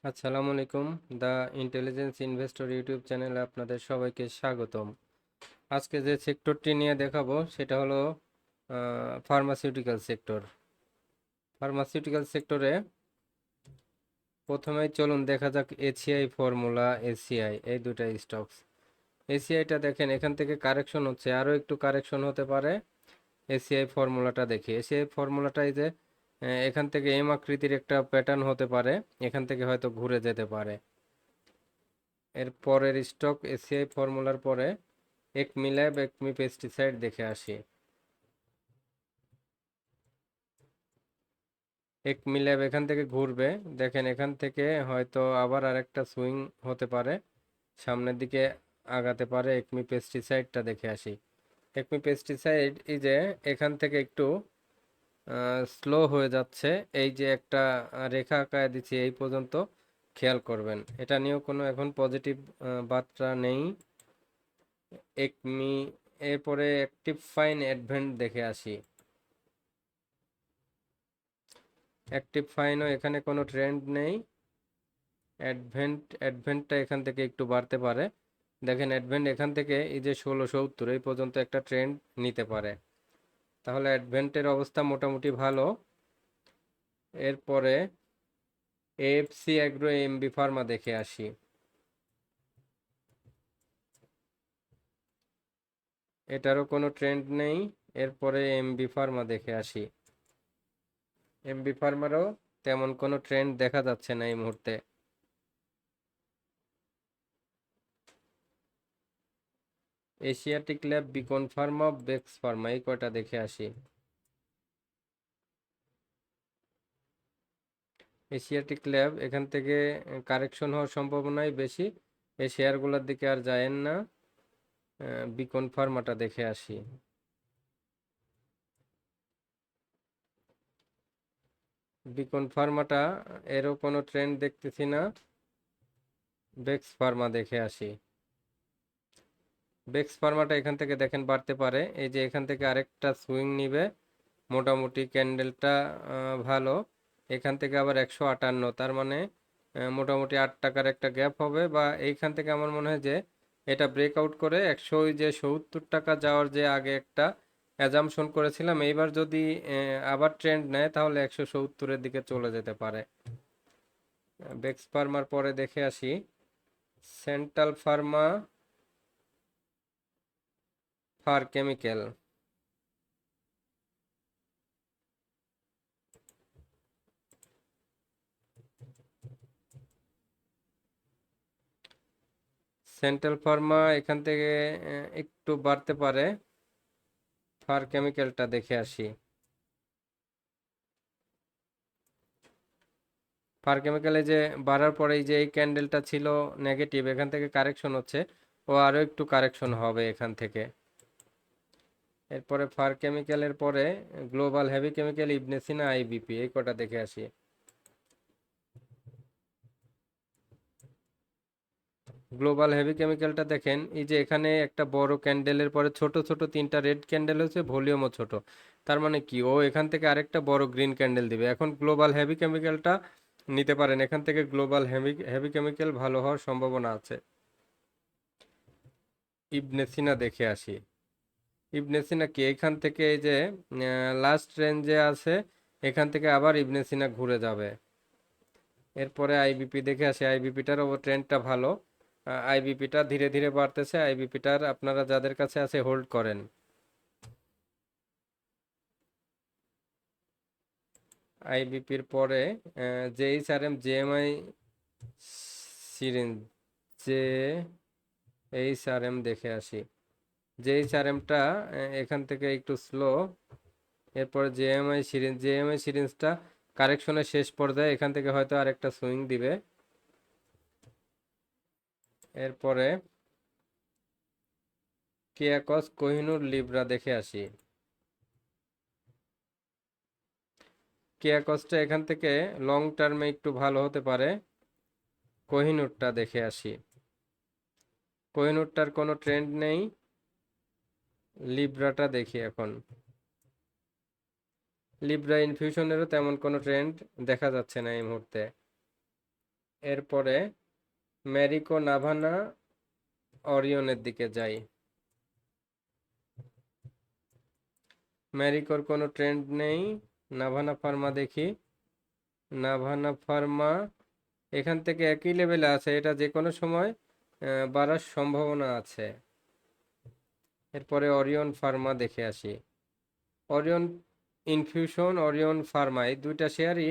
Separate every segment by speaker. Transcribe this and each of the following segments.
Speaker 1: আসসালামু আলাইকুম। The intelligence investor YouTube চ্যানেলে আপনাদের সবাইকে স্বাগতম। আজকে যে সেক্টরটি নিয়ে দেখাবো সেটা হলো ফার্মাসিউটিক্যাল সেক্টর। ফার্মাসিউটিক্যাল সেক্টরে প্রথমেই চলুন দেখা যাক এসিআই ফর্মুলা, এসিআই এই দুটা স্টকস। এসিআইটা দেখেন এখান থেকে কারেকশন হচ্ছে, আরও একটু কারেকশন হতে পারে। এসিআই ফর্মুলাটা দেখি। এসিআই ফর্মুলাটাই যে এখান থেকে এম আকৃতির একটা প্যাটার্ন হতে পারে, এখান থেকে হয়তো ঘুরে যেতে পারে। এর পরের স্টক এসিআই ফর্মুলার পরে একমি ল্যাব, একমি পেস্টিসাইড দেখে আসি। একমি ল্যাব এখান থেকে ঘুরবে, দেখেন এখান থেকে হয়তো আবার আরেকটা সুইং হতে পারে, সামনের দিকে আগাতে পারে। একমি পেস্টিসাইডটা দেখে আসি। একমি পেস্টিসাইড এই যে এখান থেকে একটু স্লো হয়ে যাচ্ছে, এই যে একটা রেখা আঁকায় দিচ্ছি এই পর্যন্ত, খেয়াল করবেন। এটা নিয়েও কোনো এখন পজিটিভ বার্তা নেই। একমি এরপরে অ্যাক্টিভ ফাইন অ্যাডভেন্ট দেখে আসি। অ্যাক্টিভ ফাইনও এখানে কোনো ট্রেন্ড নেই। অ্যাডভেন্টটা এখান থেকে একটু বাড়তে পারে। দেখেন অ্যাডভেন্ট এখান থেকে এই যে 1670 এই পর্যন্ত একটা ট্রেন্ড নিতে পারে, তাহলে অ্যাডভেন্টের অবস্থা মোটামুটি ভালো। এরপরে এএফসি অ্যাগ্রো, এমবি ফার্মা দেখে আসি। এটারও কোনো ট্রেন্ড নেই। এরপরে এমবি ফার্মা দেখে আসি। এমবি ফার্মারও তেমন কোনো ট্রেন্ড দেখা যাচ্ছে না এই মুহূর্তে। Asiatic lab, Beacon pharma, Bex pharma এই কয়টা দেখে আসি। এশিয়াটিক ল্যাব এখান থেকে কারেকশন হওয়ার সম্ভাবনাই বেশি, এই শেয়ারগুলোর দিকে আর যায়েন না। বিকন ফার্মাটা দেখে আসি। বিকন ফার্মাটা এরও কোনো ট্রেন্ড দেখতেছি না। বেক্স ফার্মা দেখে আসি। বেক্স ফার্মাটা এখান থেকে দেখেন বাড়তে পারে, এই যে এখান থেকে আরেকটা সুইং নিবে, মোটামুটি ক্যান্ডেলটা ভালো। এখান থেকে আবার 158, তার মানে মোটামুটি 8 টাকার একটা গ্যাপ হবে, বা এইখান থেকে আমার মনে হয় যে এটা ব্রেকআউট করে 100, ওই যে 70 টাকা যাওয়ার যে আগে একটা অ্যাজাম্পশন করেছিলাম, এইবার যদি আবার ট্রেন্ড নেয় তাহলে 170-এর দিকে চলে যেতে পারে। বেক্স ফার্মার পরে দেখে আসি সেন্ট্রাল ফার্মা, ফার কেমিক্যাল। সেন্ট্রাল ফার্মা এখান থেকে একটু বাড়তে পারে। ফার কেমিক্যালটা দেখে আসি। ফার কেমিক্যালে যে বাড়ার পরে এই যে এই ক্যান্ডেলটা ছিল নেগেটিভ, এখান থেকে কারেকশন হচ্ছে, ও আরও একটু কারেকশন হবে এখান থেকে। এরপরে ফার কেমিক্যালের পরে গ্লোবাল হেভি কেমিক্যাল, ইবনে সিনা, আইবিপি এই কটা দেখে আসি। গ্লোবাল হেভি কেমিক্যালটা দেখেন এই যে এখানে একটা বড় ক্যান্ডেলের পরে ছোট ছোট তিনটা রেড ক্যান্ডেল হচ্ছে, ভলিউমও ছোট, তার মানে কি ও এখান থেকে আরেকটা বড় গ্রিন ক্যান্ডেল দিবে। এখন গ্লোবাল হেভি কেমিক্যালটা নিতে পারেন, এখান থেকে গ্লোবাল হেভি হেভি কেমিক্যাল ভালো হওয়ার সম্ভাবনা আছে। ইবনে সিনা দেখে আসি। ইবনে সিনা কি এখান থেকে এই যে লাস্ট রেঞ্জে আছে, এখান থেকে আবার ইবনে সিনা ঘুরে যাবে। এরপরে আইবিপি দেখে আসি। আইবিপিটার ওপর ট্রেন্ডটা ভালো, আইবিপিটা ধীরে ধীরে বাড়তেছে। আইবিপিটার আপনারা যাদের কাছে আছে হোল্ড করেন। আইবিপির পরে জেএইচআরএম, জেএমআই সিরিঞ্জ, জে এইচআরএম দেখে আসি। জেএইচআরএমটা এখান থেকে একটু স্লো। এরপরে জেএমআই সিরিঞ্জ, জেএমআই সিরিঞ্জটা কারেকশনের শেষ পর্যায়ে, এখান থেকে হয়তো আরেকটা সুইং দিবে। এরপরে কিয়াকস, কোহিনুর, লিব্রা দেখে আসি। কিয়াকসটা এখান থেকে লং টার্মে একটু ভালো হতে পারে। কোহিনুরটা দেখে আসি। কোহিনুরটার কোনো ট্রেন্ড নেই। লিব্রাটা দেখি এখন। লিব্রা ইনফিউশনেরও তেমন কোনো ট্রেন্ড দেখা যাচ্ছে না এই মুহূর্তে। এরপরে ম্যারিকো, নাভানা, অরিয়নের দিকে যাই। ম্যারিকোর কোনো ট্রেন্ড নেই। নাভানা ফার্মা দেখি। নাভানা ফার্মা এখান থেকে একই লেভেলে আছে, এটা যে কোনো সময় বাড়ার সম্ভাবনা আছে। এরপরে অরিয়ন ফার্মা দেখে আসি। অরিয়ন ইনফিউশন, অরিয়ন ফার্মা এই দুইটা শেয়ারই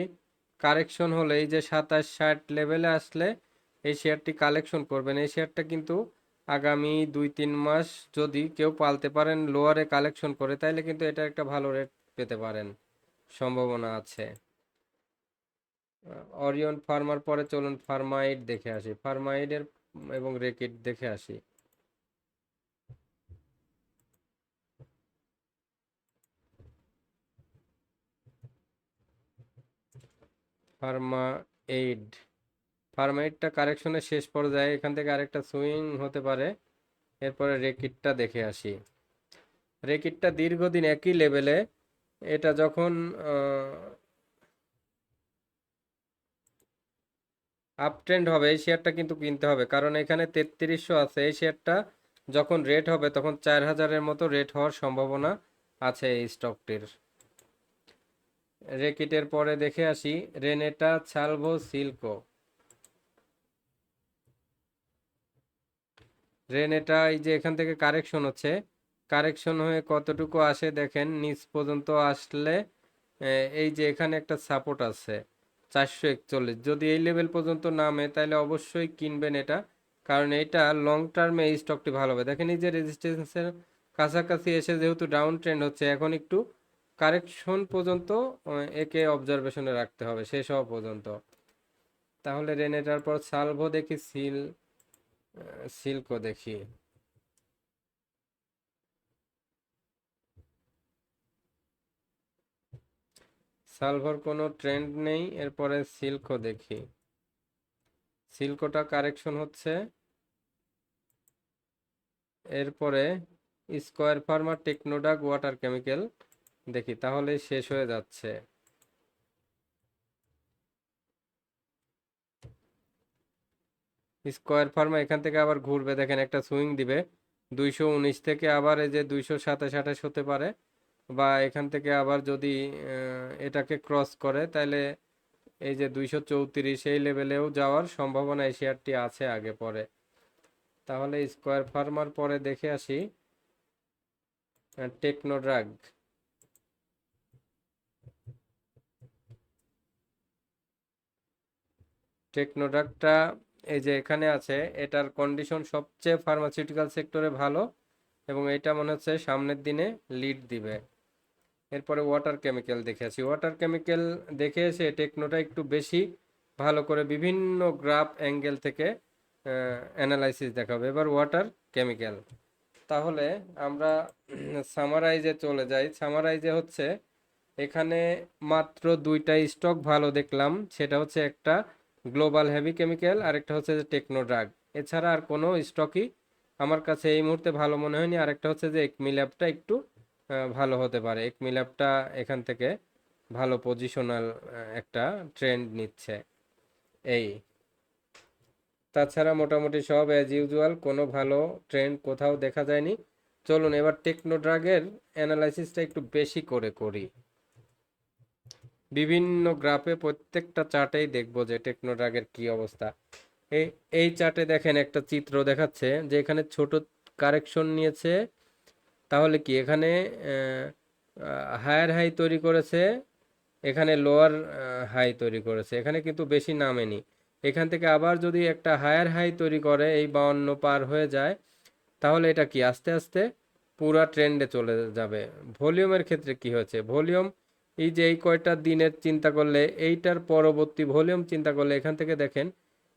Speaker 1: কারেকশন হলে, এই যে 27-60 লেভেলে আসলে এই শেয়ারটি কালেকশন করবেন। এই শেয়ারটা কিন্তু আগামী 2-3 মাস যদি কেউ পালতে পারেন, লোয়ারে কালেকশন করে, তাইলে কিন্তু এটা একটা ভালো রেট পেতে পারেন, সম্ভাবনা আছে। অরিয়ন ফার্মার পরে চলুন ফার্মাইড দেখে আসি। ফার্মাইডের এবং রেকিট দেখে আসি। ফার্মাইড, ফার্মাইডটা কারেকশনের শেষ পর্যায়ে, এখান থেকে আরেকটা সুইং হতে পারে। এরপরে রেকিটটা দেখে আসি। রেকিটটা দীর্ঘদিন একই লেভেলে, এটা যখন আপ ট্রেন্ড হবে এই শেয়ারটা কিন্তু কিনতে হবে, কারণ এখানে 3300 আছে। এই শেয়ারটা যখন রেট হবে তখন 4000-এর মতো রেট হওয়ার সম্ভাবনা আছে এই স্টকটির। রেকিটের পরে দেখে আসি রেনেটা, সালভো, সিল্কো। রেনেটা এই যে এখান থেকে কারেকশন হচ্ছে, কারেকশন হয়ে কতটুকু আসে দেখেন, নিচ পর্যন্ত আসলে এই যে এখানে একটা সাপোর্ট আছে 441, যদি এই লেভেল পর্যন্ত নামে তাহলে অবশ্যই কিনবেন এটা, কারণ এটা লং টার্মে এই স্টকটি ভালো হবে। দেখেন এই যে রেজিস্ট্যান্সের কাছাকাছি এসে যেহেতু ডাউন ট্রেন্ড হচ্ছে, এখন একটু কারেকশন পর্যন্ত একে অবজারভেশনে রাখতে হবে শেষ হওয়া পর্যন্ত। তাহলে রেনেটার পর সালভো দেখি, সিল্কও দেখি। সালভোর কোনো ট্রেন্ড নেই। এরপরে সিল্কও দেখি। সিল্কোটা কারেকশন হচ্ছে। এরপরে স্কয়ার ফার্মা, টেকনোডাক, ওয়াটার কেমিক্যাল দেখি, তাহলে শেষ হয়ে যাচ্ছে। স্কয়ার ফার্মা এখান থেকে আবার ঘুরবে, দেখেন একটা সুইং দিবে 219 থেকে, আবার এই যে 227-28 হতে পারে, বা এখান থেকে আবার যদি এটাকে ক্রস করে তাহলে এই যে 234 এই লেভেলেও যাওয়ার সম্ভাবনা এই শেয়ারটি আছে আগে পরে। তাহলে স্কয়ার ফার্মার পরে দেখে আসি টেকনোড্রাগ। টেকনোডাকটা এই যে এখানে আছে, এটার কন্ডিশন সবচেয়ে ফার্মাসিউটিক্যাল সেক্টরে ভালো, এবং এটা মনে হচ্ছে সামনের দিনে লিড দিবে। এরপরে ওয়াটার কেমিক্যাল দেখে আছি। ওয়াটার কেমিক্যাল দেখে এসে টেকনোটা একটু বেশি ভালো করে বিভিন্ন গ্রাফ অ্যাঙ্গেল থেকে অ্যানালাইসিস দেখাবে। এবার ওয়াটার কেমিক্যাল, তাহলে আমরা সামারাইজে চলে যাই। সামারাইজে হচ্ছে এখানে মাত্র দুইটা স্টক ভালো দেখলাম, সেটা হচ্ছে একটা গ্লোবাল হেভি কেমিক্যাল আর একটা হচ্ছে যে টেকনোড্রাগ। এছাড়া আর কোনো স্টকই আমার কাছে এই মুহূর্তে ভালো মনে হয়নি। আরেকটা হচ্ছে যে একমি ল্যাবটা একটু ভালো হতে পারে। একমি ল্যাবটা এখান থেকে ভালো পজিশনাল একটা ট্রেন্ড নিচ্ছে। এই তাছাড়া মোটামুটি সব অ্যাজ ইউজুয়াল, কোনো ভালো ট্রেন্ড কোথাও দেখা যায়নি। চলুন এবার টেকনোড্রাগের অ্যানালাইসিসটা একটু বেশি করে করি। বিভিন্ন গ্রাফে প্রত্যেকটা চার্টেই দেখবো যে টেকনোড্রাগের কি অবস্থা। এই এই চার্টে দেখেন একটা চিত্র দেখাচ্ছে যে এখানে ছোট কারেকশন নিয়েছে, তাহলে কি এখানে হায়ার হাই তৈরি করেছে, এখানে লোয়ার হাই তৈরি করেছে, এখানে কিন্তু বেশি নামেনি। এখান থেকে আবার যদি একটা হায়ার হাই তৈরি করে, এই 52 পার হয়ে যায়, তাহলে এটা কি আস্তে আস্তে পুরা ট্রেন্ডে চলে যাবে। ভলিউমের ক্ষেত্রে কি হয়েছে, ভলিউম এই যে এই কয়টা দিনের চিন্তা করলে, এইটার পরবর্তী ভলিউম চিন্তা করলে, এখান থেকে দেখেন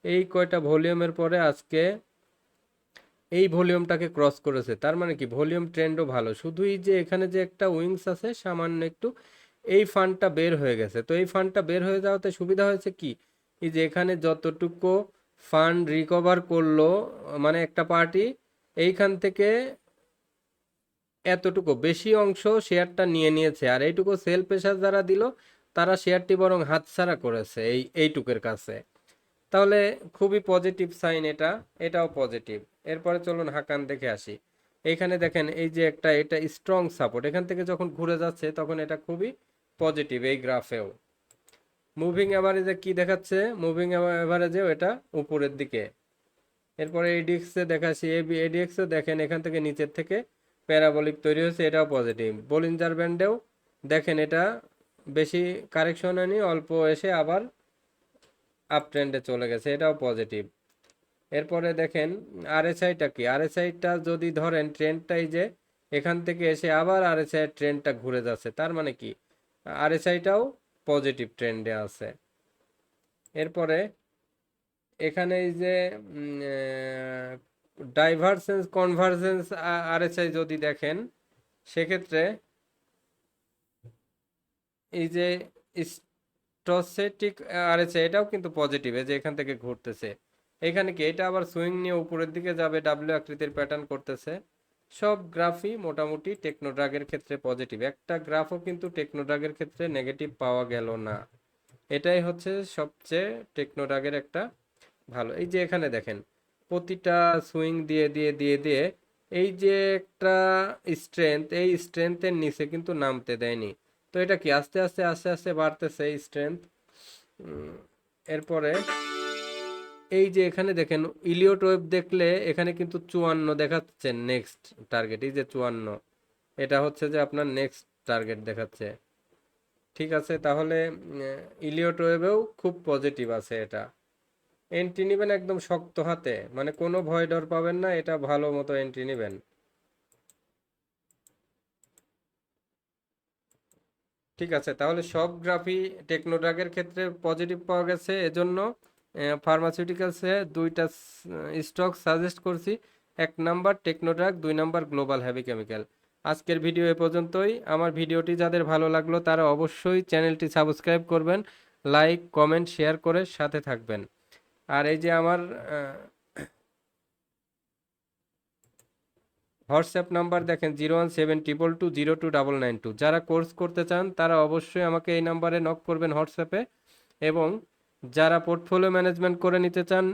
Speaker 1: এই কয়টা ভলিউমের পরে আজকে এই ভলিউমটাকে ক্রস করেছে, তার মানে কি ভলিউম ট্রেন্ডও ভালো। শুধুই যে এখানে যে একটা উইংস আছে সামান্য একটু, এই ফান্ডটা বের হয়ে গেছে। তো এই ফান্ডটা বের হয়ে যাওয়াতে সুবিধা হয়েছে কি, এই যে এখানে যতটুকু ফান্ড রিকভার করলো, মানে একটা পার্টি এইখান থেকে এতটুকু বেশি অংশ শেয়ারটা নিয়ে নিয়েছে, আর এইটুকু সেল প্রেসার যারা দিল তারা শেয়ারটি বরং হাতছাড়া করেছে এইটুকের কাছে। তাহলে খুবই পজিটিভ সাইন এটা, এটাও পজিটিভ। এরপরে চলুন হাকান দেখে আসি। এইখানে দেখেন এই যে একটা এটা স্ট্রং সাপোর্ট, এখান থেকে যখন ঘুরে যাচ্ছে তখন এটা খুবই পজিটিভ এই গ্রাফেও। মুভিং অ্যাভারেজে কি দেখাচ্ছে? মুভিং অ্যাভারেজেও এটা উপরের দিকে। এরপরে এডিএক্সে দেখাচ্ছি, এডিএক্সে দেখেন এখান থেকে নিচের থেকে প্যারাবলিক তৈরি হয়েছে, এটাও পজিটিভ। বলিঞ্জার ব্যান্ডেও দেখেন এটা বেশি কারেকশন হয়নি, অল্প এসে আবার আপ ট্রেন্ডে চলে গেছে, এটাও পজিটিভ। এরপরে দেখেন আরএসআইটা কি, আরএসআইটা যদি ধরেন ট্রেন্ডটা এই যে এখান থেকে এসে আবার আরএসআই ট্রেন্ডটা ঘুরে যাচ্ছে, তার মানে কি আরএসআইটাও পজিটিভ ট্রেন্ডে আছে। এরপরে এখানে এই যে ডাইভারজেন্স কনভারজেন্স আরএসআই যদি দেখেন, সেক্ষেত্রে এই যে স্টসেটিক আরএসআই এটাও কিন্তু পজিটিভ, এই যে এখান থেকে ঘুরতেছে। এখানে কি এটা আবার সুইং নিয়ে উপরের দিকে যাবে, ডাব্লিউ আকৃতির প্যাটার্ন করতেছে। সব গ্রাফই মোটামুটি টেকনোড্রাগের ক্ষেত্রে পজিটিভ, একটা গ্রাফও কিন্তু টেকনোড্রাগের ক্ষেত্রে নেগেটিভ পাওয়া গেল না। এটাই হচ্ছে সবচেয়ে টেকনোড্রাগের একটা ভালো। এই যে এখানে দেখেন প্রতিটা সুইং দিয়ে দিয়ে দিয়ে দিয়ে এই যে একটা স্ট্রেংথ, এই স্ট্রেংথের নিচে কিন্তু নামতে দেয়নি। তো এটা কি আস্তে আস্তে আস্তে আস্তে বাড়তেছে এই স্ট্রেংথ। এরপরে এই যে এখানে দেখেন ইলিয়ট ওয়েভ দেখলে এখানে কিন্তু 54 দেখাচ্ছে নেক্সট টার্গেট, এই যে 54 এটা হচ্ছে যে আপনার নেক্সট টার্গেট দেখাচ্ছে। ঠিক আছে, তাহলে ইলিয়ট ওয়েভেও খুব পজিটিভ আছে এটা। এন্ট্রি নেবেন একদম শক্ত হাতে, মানে কোনো ভয় ডর পাবেন না, এটা ভালো মতো এন্ট্রি নেবেন। ঠিক আছে, তাহলে সব গ্রাফই টেকনোড্রাগের ক্ষেত্রে পজিটিভ পাওয়া গেছে, এজন্য ফার্মাসিউটিক্যালসে দুইটা স্টক সাজেস্ট করছি। এক number Technodrug, 2 number global heavy chemical. আজকের ভিডিও এ পর্যন্তই। আমার ভিডিওটি যাদের ভালো লাগলো তারা অবশ্যই চ্যানেলটি সাবস্ক্রাইব করবেন, লাইক কমেন্ট শেয়ার করে সাথে থাকবেন। আর এই যে আমার হোয়াটসঅ্যাপ নাম্বার দেখেন 01722202992। যারা কোর্স করতে চান তারা অবশ্যই আমাকে এই নাম্বারে নক করবেন হোয়াটসঅ্যাপে, এবং যারা পোর্টফোলিও ম্যানেজমেন্ট করে নিতে চান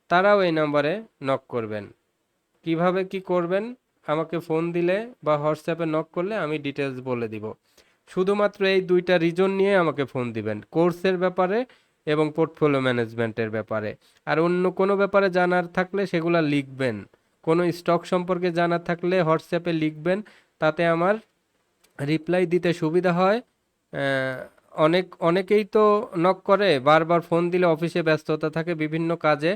Speaker 1: তারাও এই নাম্বারে নক করবেন। কিভাবে কি করবেন আমাকে ফোন দিলে বা হোয়াটসঅ্যাপে নক করলে আমি ডিটেলস বলে দিব। শুধুমাত্র এই দুইটা রিজন নিয়ে আমাকে ফোন দিবেন, কোর্সের ব্যাপারে এবং পোর্টফোলিও ম্যানেজমেন্টের ব্যাপারে। আর অন্য কোনো ব্যাপারে জানার থাকলে সেগুলো লিখবেন, কোনো স্টক সম্পর্কে জানার থাকলে হোয়াটসঅ্যাপে লিখবেন, তাতে আমার রিপ্লাই দিতে সুবিধা হয়। অনেকেই তো নক করে, বারবার ফোন দিলে অফিসে ব্যস্ততা থাকে, বিভিন্ন কাজে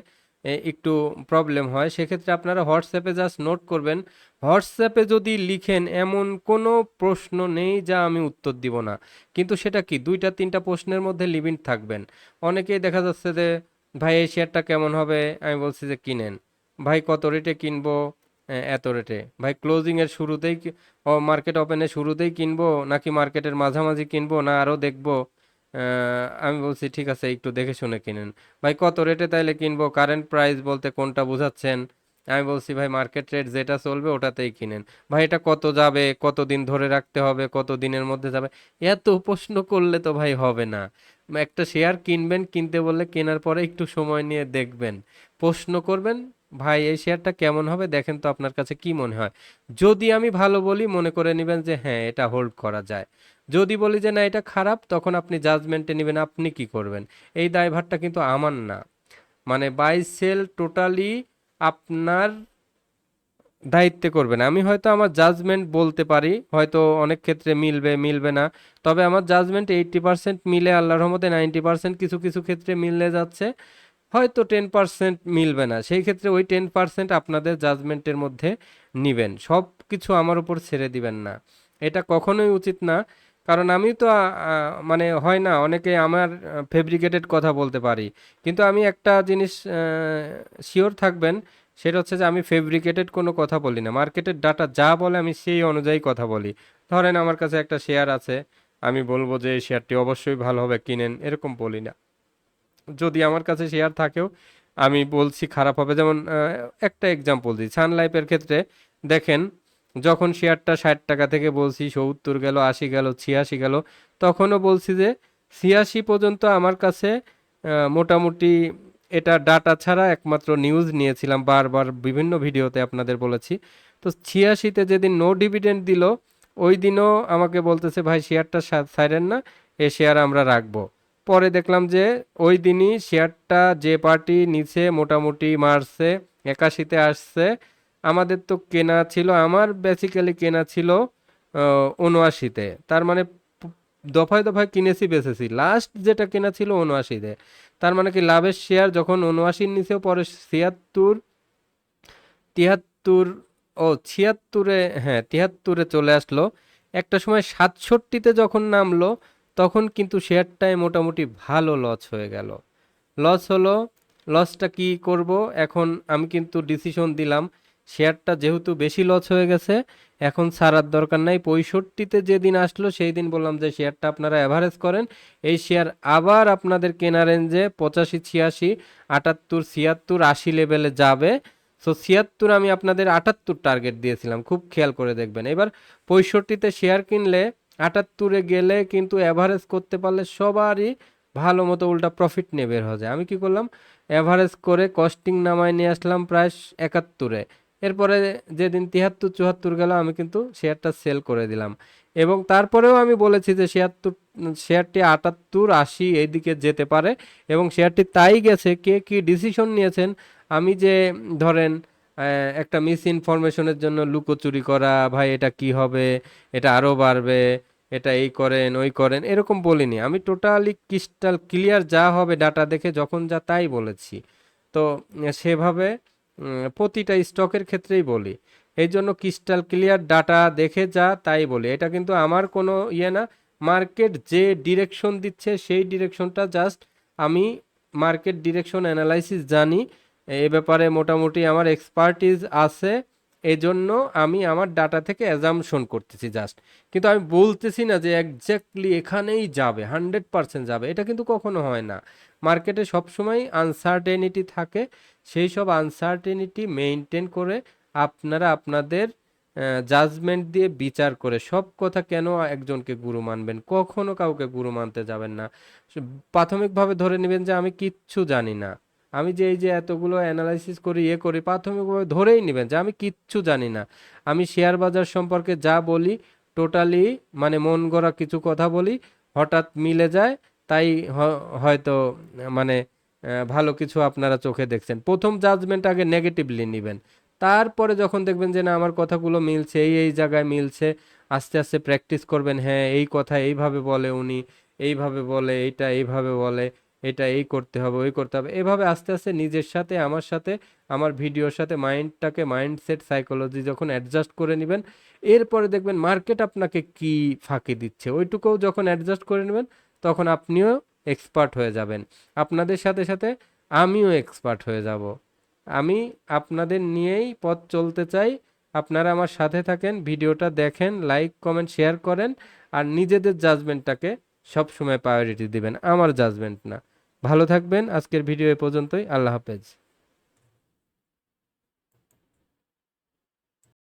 Speaker 1: একটু প্রবলেম হয়। সেক্ষেত্রে আপনারা হোয়াটসঅ্যাপে জাস্ট নোট করবেন, হোয়াটসঅ্যাপে যদি লিখেন এমন কোনো প্রশ্ন নেই যা আমি উত্তর দিব না, কিন্তু সেটা কি 2-3টা প্রশ্নের মধ্যে লিমিট থাকবেন। অনেকেই দেখা যাচ্ছে যে ভাই এই শেয়ারটা কেমন হবে, আমি বলছি যে কিনেন। ভাই কত রেটে কিনবো? এত রেটে। ভাই ক্লোজিং এর শুরুতেই মার্কেট ওপেনের শুরুতেই কিনবো নাকি মার্কেটের মাঝামাঝি কিনবো না আরো দেখবো? আমি বলছি ঠিক আছে একটু দেখে শুনে কিনেন। ভাই কত রেটে তাইলে কিনবো, কারেন্ট প্রাইস বলতে কোনটা বোঝাচ্ছেন? আমি বলছি ভাই মার্কেট রেট যেটা চলবে ওটাতেই কিনেন। ভাই এটা কত যাবে, কত দিন ধরে রাখতে হবে, কত দিনের মধ্যে যাবে? এত প্রশ্ন করলে তো ভাই হবে না। একটা শেয়ার কিনবেন, কিনতে বললে কেনার পরে একটু সময় নিয়ে দেখবেন, প্রশ্ন করবেন, ভাই এই শেয়ারটা কেমন হবে দেখেন তো আপনার কাছে কি মনে হয়। যদি আমি ভালো বলি মনে করে নেবেন যে হ্যাঁ এটা হোল্ড করা যায়, যদি বলি যে না এটা খারাপ তখন আপনি জাজমেন্টে নেবেন আপনি কি করবেন। এই দায়ভারটা কিন্তু আমার না, মানে বাই সেল টোটালি আপনার দায়িত্বে করবেন। আমি হয়তো আমার জাজমেন্ট বলতে পারি, হয়তো অনেক ক্ষেত্রে মিলবে মিলবে না, তবে আমার জাজমেন্ট 80% মিলে, আল্লাহর রহমতে 90% কিছু কিছু ক্ষেত্রে মিলে যাচ্ছে, হয়তো 10% মিলবে না। সেই ক্ষেত্রে ওই 10% আপনাদের জাজমেন্টের মধ্যে নিবেন, সব কিছু আমার উপর ছেড়ে দিবেন না, এটা কখনোই উচিত না। কারণ আমি তো মানে হয় না অনেকে আমার ফেব্রিকেটেড কথা বলতে পারি, কিন্তু আমি একটা জিনিস শিওর থাকবেন, সেটা হচ্ছে যে আমি ফেব্রিকেটেড কোনো কথা বলি না, মার্কেটের ডাটা যা বলে আমি সেই অনুযায়ী কথা বলি। ধরেন আমার কাছে একটা শেয়ার আছে, আমি বলবো যে এই শেয়ারটি অবশ্যই ভালো হবে কিনেন, এরকম বলি না। যদি আমার কাছে শেয়ার থাকেও আমি বলছি খারাপ হবে, যেমন একটা এক্সাম্পল দিই, সান লাইফের ক্ষেত্রে দেখেন, যখন শেয়ারটা 60 টাকা থেকে বলছি 70 গেল, 80 গেল, 86 গেল, তখনও বলছি যে 86 পর্যন্ত আমার কাছে মোটামুটি এটা ডাটা ছাড়া একমাত্র নিউজ নিয়েছিলাম, বারবার বিভিন্ন ভিডিওতে আপনাদের বলেছি। তো 86-তে যেদিন নো ডিভিডেন্ড দিল, ওই দিনও আমাকে বলতেছে ভাই শেয়ারটা ছাইরেন না, এ শেয়ার আমরা রাখবো। পরে দেখলাম যে ওই দিনই শেয়ারটা যে পার্টি নিচে মোটামুটি মারছে, 81-তে আসছে। আমাদের তো কেনা ছিল, আমার বেসিক্যালি কেনা ছিল 79-তে। তার মানে দফায় দফায় কিনেছি বেচেছি, লাস্ট যেটা কেনা ছিল 79-তে। তার মানে কি লাভের শেয়ার যখন 79-র নিচেও পরে 76, 73, ও 76-এ, হ্যাঁ 73-এ চলে আসলো। একটা সময় 67-তে যখন নামলো, তখন কিন্তু শেয়ারটায় মোটামুটি ভালো লস হয়ে গেল। লস হলো, লসটা কি করব এখন? আমি কিন্তু ডিসিশন দিলাম, শেয়ারটা যেহেতু বেশি লস হয়ে গেছে, এখন ছাড়ার দরকার নাই। 65-তে যেদিন আসলো সেই দিন বললাম যে শেয়ারটা আপনারা অ্যাভারেজ করেন, এই শেয়ার আবার আপনাদের কেনা রেঞ্জে 85, 86, 78, 76, 80 লেভেলে যাবে। সো 76 আমি আপনাদের 78 টার্গেট দিয়েছিলাম, খুব খেয়াল করে দেখবেন। এবার 65-তে শেয়ার কিনলে 78-এ গেলে কিন্তু অ্যাভারেজ করতে পারলে সবারই ভালো মতো উল্টা প্রফিট নিয়ে বের হয়ে যায়। আমি কি করলাম, অ্যাভারেজ করে কস্টিং নামায় নিয়ে আসলাম প্রায় 71-এ। এরপরে যেদিন 73, 74 গেল, আমি কিন্তু শেয়ারটা সেল করে দিলাম। এবং তারপরেও আমি বলেছি যে শেয়ারটি 78, 80 এইদিকে যেতে পারে, এবং শেয়ারটি তাই গেছে। কে কি ডিসিশন নিয়েছেন? আমি যে ধরেন একটা মিস ইনফরমেশনের জন্য লুকোচুরি করা, ভাই এটা কি হবে, এটা আরো বাড়বে, এটা এই করেন ওই করেন, এরকম বলিনি। আমি টোটালি ক্রিস্টাল ক্লিয়ার যা হবে ডাটা দেখে যখন যা তাই বলেছি। তো সেভাবে প্রতিটা স্টকের ক্ষেত্রেই বলি। এই জন্য ক্রিস্টাল ক্লিয়ার ডাটা দেখে যা তাই বলি। এটা কিন্তু আমার কোনো ইয়ে না, মার্কেট যে ডিরেকশন দিচ্ছে সেই ডিরেকশনটা জাস্ট আমি মার্কেট ডিরেকশন অ্যানালাইসিস জানি, এ ব্যাপারে মোটামুটি আমার এক্সপার্টিস আছে। এজন্য আমি আমার ডাটা থেকে অ্যাজাম্পশন করতেছি জাস্ট, কিন্তু আমি বলতেছি না যে এক্স্যাক্টলি এখানেই যাবে, 100% যাবে, এটা কিন্তু কখনো হয় না। মার্কেটে সবসময় আনসার্টেনিটি থাকে, সেই সব আনসার্টেনিটি মেইনটেন করে আপনারা আপনাদের জাজমেন্ট দিয়ে বিচার করে সব কথা, কেন একজনকে গুরু মানবেন? কখনো কাউকে গুরু মানতে যাবেন না। প্রাথমিকভাবে ধরে নেবেন যে আমি কিচ্ছু জানি না। আমি যে এই যে এতগুলো অ্যানালাইসিস করি, ইয়ে করি, প্রাথমিকভাবে ধরেই নেবেন যে আমি কিচ্ছু জানি না। আমি শেয়ার বাজার সম্পর্কে যা বলি টোটালি মানে মন গড়া কিছু কথা বলি, হঠাৎ মিলে যায়, তাই হয়তো মানে ভালো কিছু আপনারা চোখে দেখছেন। প্রথম জাজমেন্ট আগে নেগেটিভলি নেবেন, তারপরে যখন দেখবেন যে না আমার কথাগুলো মিলছে, এই এই জায়গায় মিলছে, আস্তে আস্তে প্র্যাকটিস করবেন। হ্যাঁ এই কথা এইভাবে বলে উনি, এইভাবে বলে, এইটা এইভাবে বলে, এটা এই করতে হবে ওই করতে হবে, এভাবে আস্তে আস্তে নিজের সাথে আমার সাথে আমার ভিডিওর সাথে মাইন্ডটাকে, মাইন্ডসেট সাইকোলজি যখন অ্যাডজাস্ট করে নেবেন, এরপরে দেখবেন মার্কেট আপনাকে কি ফাঁকি দিচ্ছে, ওইটুকুও যখন অ্যাডজাস্ট করে নেবেন, তখন আপনিও এক্সপার্ট হয়ে যাবেন। আপনাদের সাথে সাথে আমিও এক্সপার্ট হয়ে যাব। আমি আপনাদের নিয়েই পথ চলতে চাই। আপনারা আমার সাথে থাকেন, ভিডিওটা দেখেন, লাইক কমেন্ট শেয়ার করেন, আর নিজেদের জাজমেন্টটাকে সবসময় প্রায়োরিটি দিবেন, আমার জাজমেন্ট না। ভালো থাকবেন, আজকের ভিডিও এ পর্যন্তই, আল্লাহ হাফেজ।